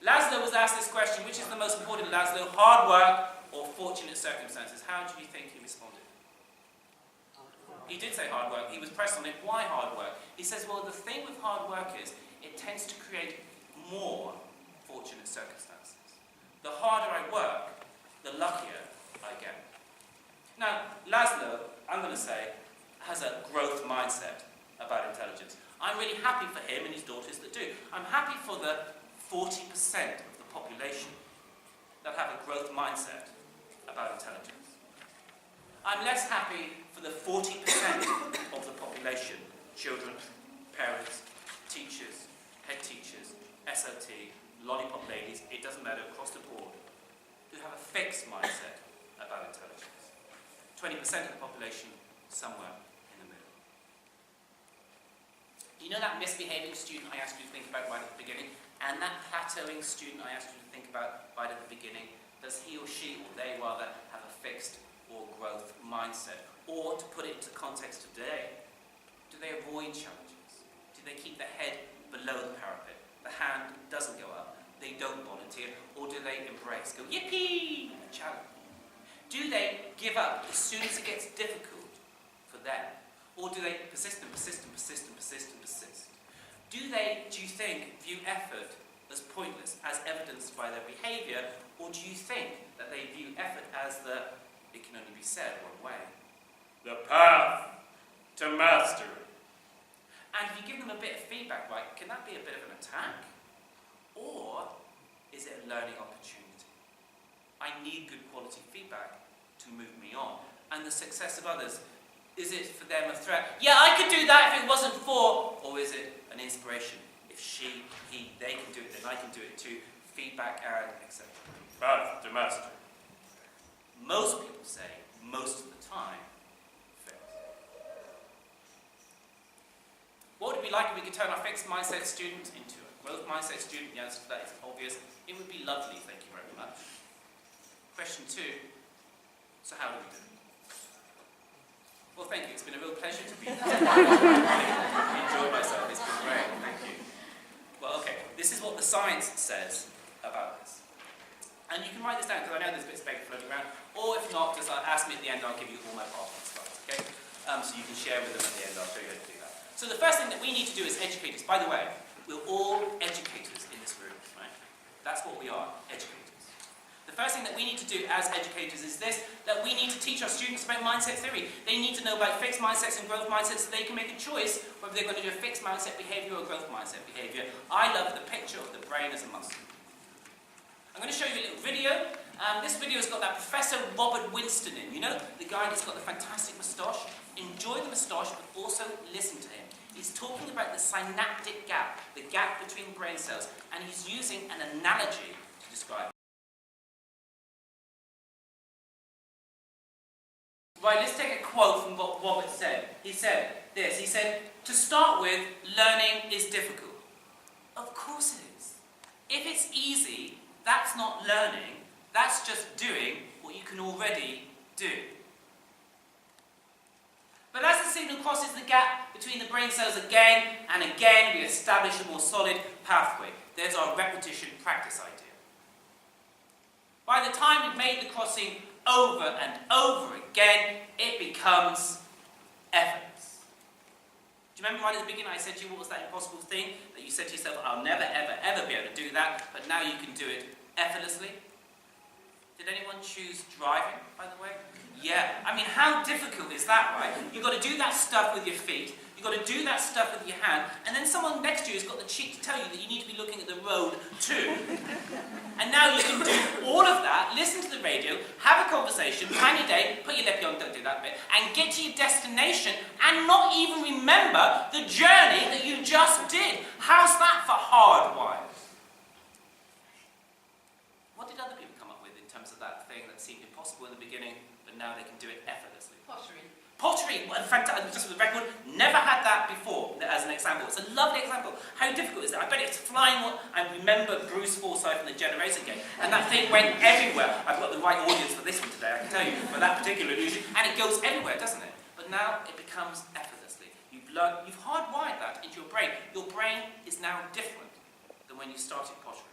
Laszlo was asked this question, which is the most important, Laszlo, hard work or fortunate circumstances? How do you think he responded? He did say hard work. He was pressed on it. Why hard work? He says, well, the thing with hard work is it tends to create more fortunate circumstances. The harder I work, the luckier I get. Now, Laszlo, I'm going to say, has a growth mindset about intelligence. I'm really happy for him and his daughters that do. I'm happy for the 40% of the population that have a growth mindset about intelligence. I'm less happy for the 40% of the population, children, parents, teachers, head teachers, SLT, lollipop ladies, it doesn't matter, across the board, who have a fixed mindset about intelligence. 20% of the population, somewhere in the middle. You know that misbehaving student I asked you to think about right at the beginning? And that plateauing student I asked you to think about right at the beginning? Does he or she, or they rather, have a fixed or growth mindset? Or, to put it into context today, do they avoid challenges? Do they keep their head below the parapet? The hand doesn't go up, they don't volunteer, or do they embrace, go yippee, a challenge? Do they give up as soon as it gets difficult for them? Or do they persist and persist and persist and persist and persist? Do you think, view effort as pointless, as evidenced by their behaviour, or do you think that they view effort as it can only be said one way, the path to mastery? And if you give them a bit of feedback, right, can that be a bit of an attack? Or is it a learning opportunity? I need good quality feedback to move me on. And the success of others, is it for them a threat? Yeah, I could do that if it wasn't for. Or is it an inspiration? If they can do it, then I can do it too. Feedback and etc. Path to mastery. Most people say, most of the time, what would it be like if we could turn our fixed mindset student into a growth mindset student? Yes, that is obvious. It would be lovely, thank you very much. Question 2, so how do we do it? Well, thank you. It's been a real pleasure to be here. I enjoyed myself. It's been great. Thank you. Well, okay. This is what the science says about this. And you can write this down, because I know there's bits of paper floating around. Or if not, just ask me at the end, I'll give you all my PowerPoint slides, okay? So you can share with them at the end. I'll show you how to do that. So the first thing that we need to do as educators, by the way, we're all educators in this room, right? That's what we are, educators. The first thing that we need to do as educators is this, that we need to teach our students about mindset theory. They need to know about fixed mindsets and growth mindsets so they can make a choice whether they're going to do a fixed mindset behavior or a growth mindset behavior. I love the picture of the brain as a muscle. I'm going to show you a little video. This video has got that Professor Robert Winston in. You know, the guy that's got the fantastic moustache. Enjoy the moustache, but also listen to him. He's talking about the synaptic gap, the gap between brain cells, and he's using an analogy to describe it. Right, let's take a quote from what Robert said. He said this, he said, to start with, learning is difficult. Of course it is. If it's easy, that's not learning, that's just doing what you can already do. But as the signal crosses the gap between the brain cells again and again, we establish a more solid pathway. There's our repetition practice idea. By the time we've made the crossing over and over again, it becomes effortless. Do you remember right at the beginning I said to you, what was that impossible thing that you said to yourself, I'll never, ever, ever be able to do that, but now you can do it effortlessly? Did anyone choose driving, by the way? Yeah. I mean, how difficult is that, right? You've got to do that stuff with your feet, you've got to do that stuff with your hand, and then someone next to you has got the cheek to tell you that you need to be looking at the road too. And now you can do all of that, listen to the radio, have a conversation, plan your day, put your lip on, don't do that bit, and get to your destination and not even remember the journey that you just did. How's that for hardwired? What did other people come up with in terms of that thing that seemed impossible in the beginning, but now they can do it effortlessly? Pottery. Pottery, fantastic, just for the record, never had that before as an example. It's a lovely example. How difficult is that? I bet it's flying. I remember Bruce Forsyth and the Generator Game, and that thing went everywhere. I've got the right audience for this one today, I can tell you, for that particular illusion, and it goes everywhere, doesn't it? But now it becomes effortlessly. You've hardwired that into your brain. Your brain is now different than when you started pottery.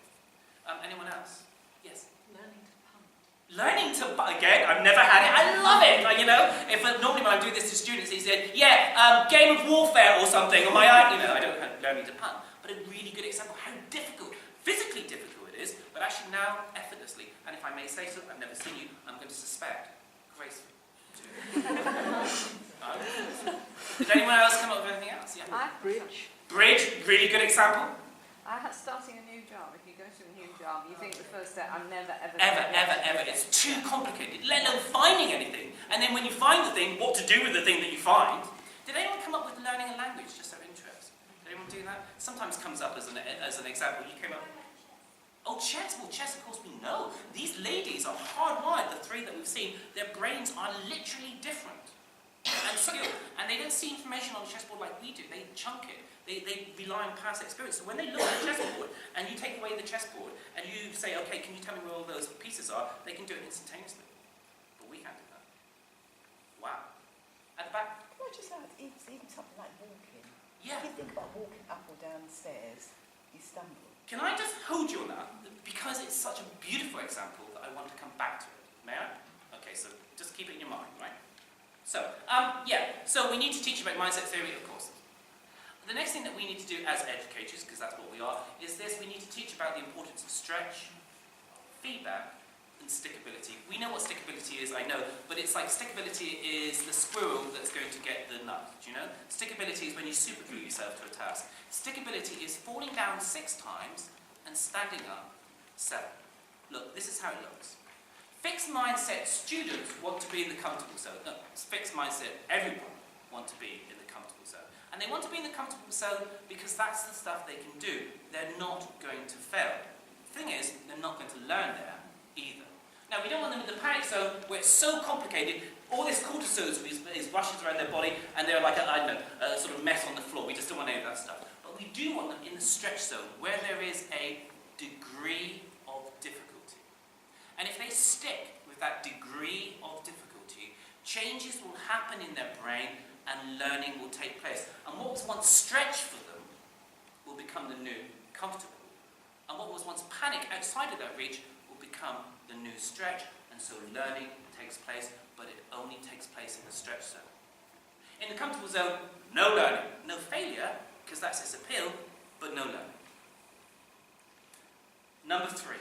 Anyone else? Yes? Learning to punt. Learning to punt. Again, I've never had it. I love it. Like, you know, if normally when I do this to students, they say, yeah, game of warfare or something, or my, you know, I don't have learning to punt. But a really good example how difficult, physically difficult it is, but actually now effortlessly. And if I may say so, I've never seen you, I'm going to suspect gracefully. Did anyone else come up with anything else? Yeah. Bridge. Bridge, really good example. Starting a new job. If you go to a new job, you think the first step, I'm never, ever... Ever. It's too complicated, let alone finding anything. And then when you find the thing, what to do with the thing that you find. Did anyone come up with learning a language just out of interest? Did anyone do that? Sometimes comes up as an example. You came up... Oh, chess. Well, chess, of course, we know. These ladies are hardwired, the three that we've seen. Their brains are literally different and skilled. And they don't see information on the chessboard like we do. They chunk it. They rely on past experience. So when they look at the chessboard and you take away the chessboard and you say, okay, can you tell me where all those pieces are? They can do it instantaneously. But we can't do that. Wow. At the back. Can I just add, it's even something like walking. Yeah. If you think about walking up or down stairs, you stumble. Can I just hold you on that? Because it's such a beautiful example that I want to come back to it. May I? Okay, so just keep it in your mind, right? So, so we need to teach about mindset theory, of course. The next thing that we need to do as educators, because that's what we are, is this: we need to teach about the importance of stretch, feedback, and stickability. We know what stickability is, I know, but it's like stickability is the squirrel that's going to get the nut, do you know? Stickability is when you superglue yourself to a task. Stickability is falling down 6 times and standing up 7. Look, this is how it looks. Fixed mindset students want to be in the comfortable zone. No, fixed mindset everyone want to be in the comfortable zone. And they want to be in the comfortable zone because that's the stuff they can do. They're not going to fail. The thing is, they're not going to learn there either. Now, we don't want them in the panic zone where it's so complicated, all this cortisol is rushing around their body, and they're like, a sort of mess on the floor. We just don't want any of that stuff. But we do want them in the stretch zone, where there is a degree of difficulty. And if they stick with that degree of difficulty, changes will happen in their brain, and learning will take place. And what was once stretch for them will become the new comfortable. And what was once panic outside of that reach will become the new stretch. And so learning takes place, but it only takes place in the stretch zone. In the comfortable zone, no learning. No failure, because that's its appeal, but no learning. Number 3.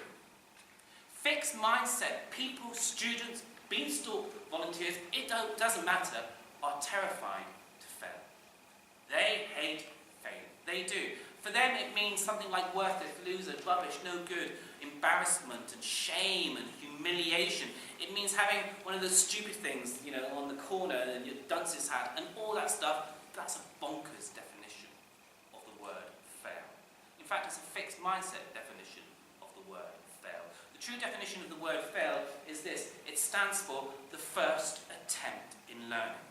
Fixed mindset. People, students, Beanstalk volunteers, it doesn't matter, are terrified to fail. They hate failure. They do. For them it means something like worthless, loser, rubbish, no good, embarrassment and shame and humiliation. It means having one of those stupid things, you know, on the corner and your dunce's hat and all that stuff. That's a bonkers definition of the word fail. In fact, it's a fixed mindset definition of the word fail. The true definition of the word fail is this: it stands for the first attempt in learning.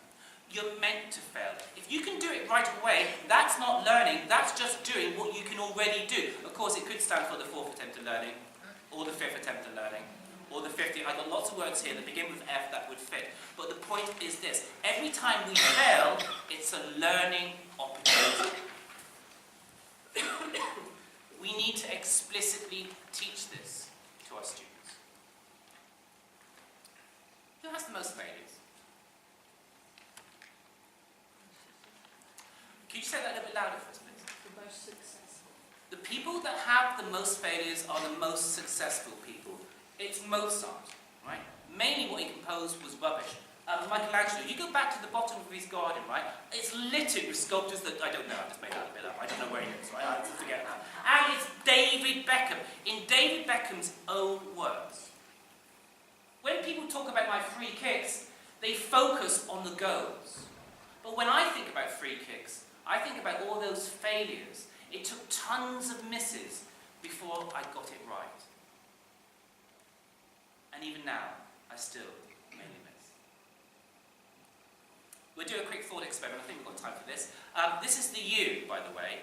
You're meant to fail. If you can do it right away, that's not learning, that's just doing what you can already do. Of course, it could stand for the 4th attempt at learning, or the 5th attempt at learning, or the 50th. I've got lots of words here that begin with F that would fit. But the point is this: every time we fail, it's a learning opportunity. We need to explicitly teach this to our students. Who has the most failures? Can you say that a little bit louder for us, please? The most successful. The people that have the most failures are the most successful people. It's Mozart, right? Mainly what he composed was rubbish. Michelangelo, you go back to the bottom of his garden, right? It's littered with sculptures that, I don't know, I just made that a bit up. I don't know where he is, right? I forget that. And it's David Beckham. In David Beckham's own words. When people talk about my free kicks, they focus on the goals. But when I think about free kicks, I think about all those failures. It took tons of misses before I got it right. And even now, I still mainly miss. We'll do a quick thought experiment. I think we've got time for this. This is the you, by the way.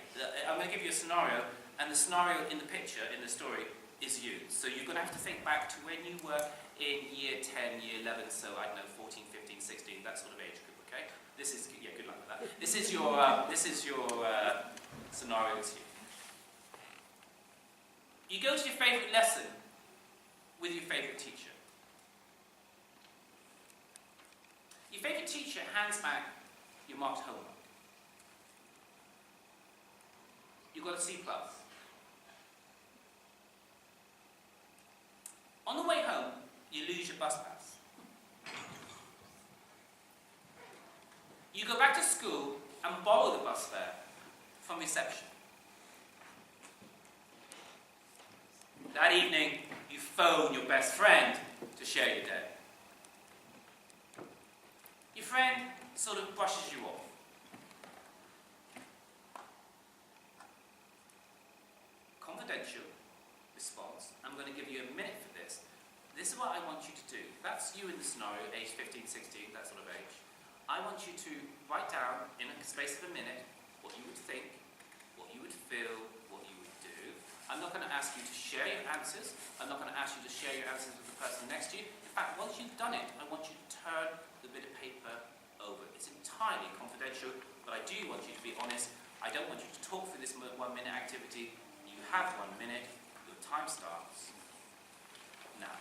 I'm going to give you a scenario, and the scenario in the picture, in the story, is you. So you're going to have to think back to when you were in year 10, year 11, so I don't know, 14, 15, 16, that sort of age group, okay? This is, yeah, good luck with that. This is your scenario to you. You go to your favourite lesson with your favourite teacher. Your favourite teacher hands back your marked homework. You got a C+. On the way home, you lose your bus pass. You go back to school and borrow the bus fare from reception. That evening, you phone your best friend to share your day. Your friend sort of brushes you off. Confidential response. I'm going to give you a minute for this. This is what I want you to do. That's you in the scenario, age 15, 16, that sort of age. I want you to write down, in a space of a minute, what you would think, what you would feel, what you would do. I'm not going to ask you to share your answers. I'm not going to ask you to share your answers with the person next to you. In fact, once you've done it, I want you to turn the bit of paper over. It's entirely confidential, but I do want you to be honest. I don't want you to talk through this 1 minute activity. You have 1 minute. Your time starts now.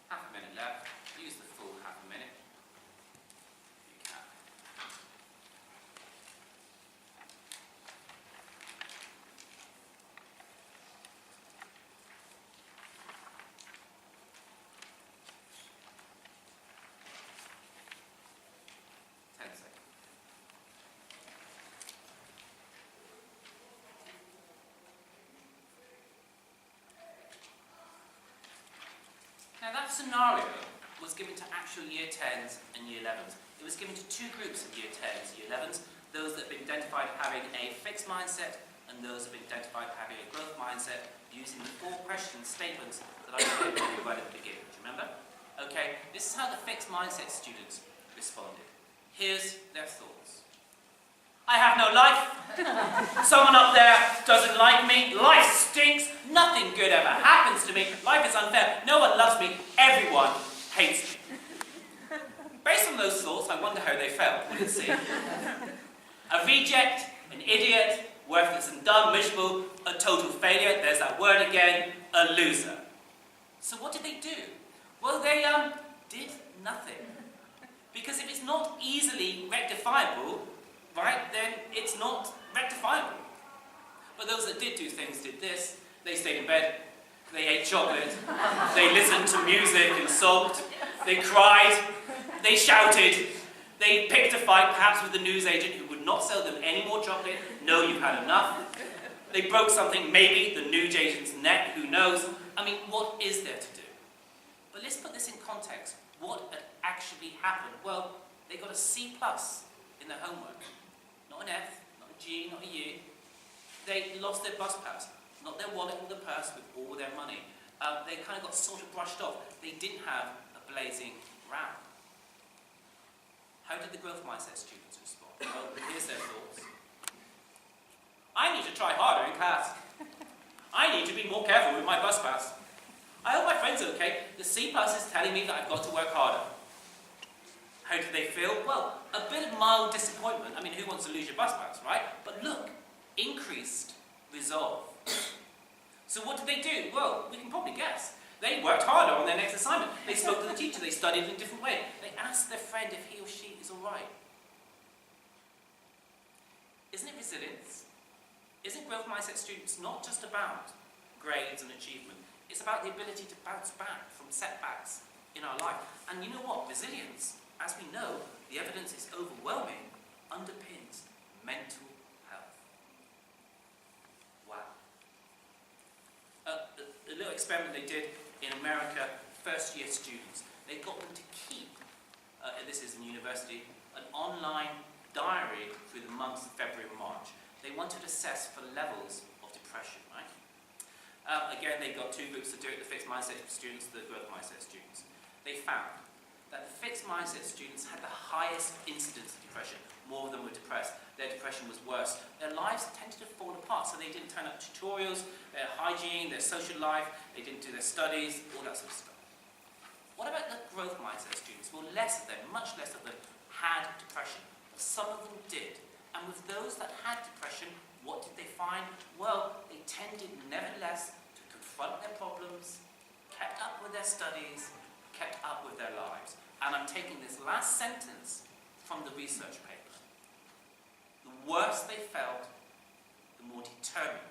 Half a minute left. Use the full half a minute. If you can. Now that scenario was given to actual Year 10s and Year 11s. It was given to 2 groups of Year 10s, Year 11s, those that have been identified having a fixed mindset and those that have been identified having a growth mindset using the 4 question statements that I gave you right at the beginning. Do you remember? Okay, this is how the fixed mindset students responded. Here's their thoughts. I have no life. Someone up there doesn't like me. Life stinks. Nothing good ever happens to me. Life is unfair. No one loves me. Everyone hates me. Based on those thoughts, I wonder how they felt. We'll see. A reject, an idiot, worthless and dumb, miserable, a total failure. There's that word again. A loser. So what did they do? Well, they did nothing. Because if it's not easily rectifiable, right, then it's not rectifiable. But those that did do things did this. They stayed in bed. They ate chocolate. They listened to music and sulked. They cried. They shouted. They picked a fight, perhaps with the newsagent who would not sell them any more chocolate. No, you've had enough. They broke something, maybe the newsagent's neck, who knows? I mean, what is there to do? But let's put this in context. What had actually happened? Well, they got a C+ in their homework. Not an F, not a G, not a U. They lost their bus pass, not their wallet or the purse with all their money. They kind of got sort of brushed off. They didn't have a blazing row. How did the growth mindset students respond? Well, here's their thoughts. I need to try harder in class. I need to be more careful with my bus pass. I hope my friend's okay. The C+ is telling me that I've got to work harder. How do they feel? Well, a bit of mild disappointment. I mean, who wants to lose your bus pass, right? But look, increased resolve. So what did they do? Well, we can probably guess. They worked harder on their next assignment. They spoke to the teacher. They studied in a different way. They asked their friend if he or she is all right. Isn't it resilience? Isn't growth mindset students not just about grades and achievement? It's about the ability to bounce back from setbacks in our life. And you know what? Resilience, as we know, the evidence is overwhelming, underpins mental health. Wow. A little experiment they did in America, first-year students. They got them to keep, this is in university, an online diary through the months of February and March. They wanted to assess for levels of depression, right? Again, they've got two groups that do it, the fixed mindset students, the growth mindset students. They found that the fixed mindset students had the highest incidence of depression. More of them were depressed. Their depression was worse. Their lives tended to fall apart, so they didn't turn up tutorials, their hygiene, their social life, they didn't do their studies, all that sort of stuff. What about the growth mindset students? Well, less of them, much less of them, had depression. But some of them did. And with those that had depression, what did they find? Well, they tended nevertheless to confront their problems, kept up with their studies, kept up with their lives. And I'm taking this last sentence from the research paper. The worse they felt, the more determined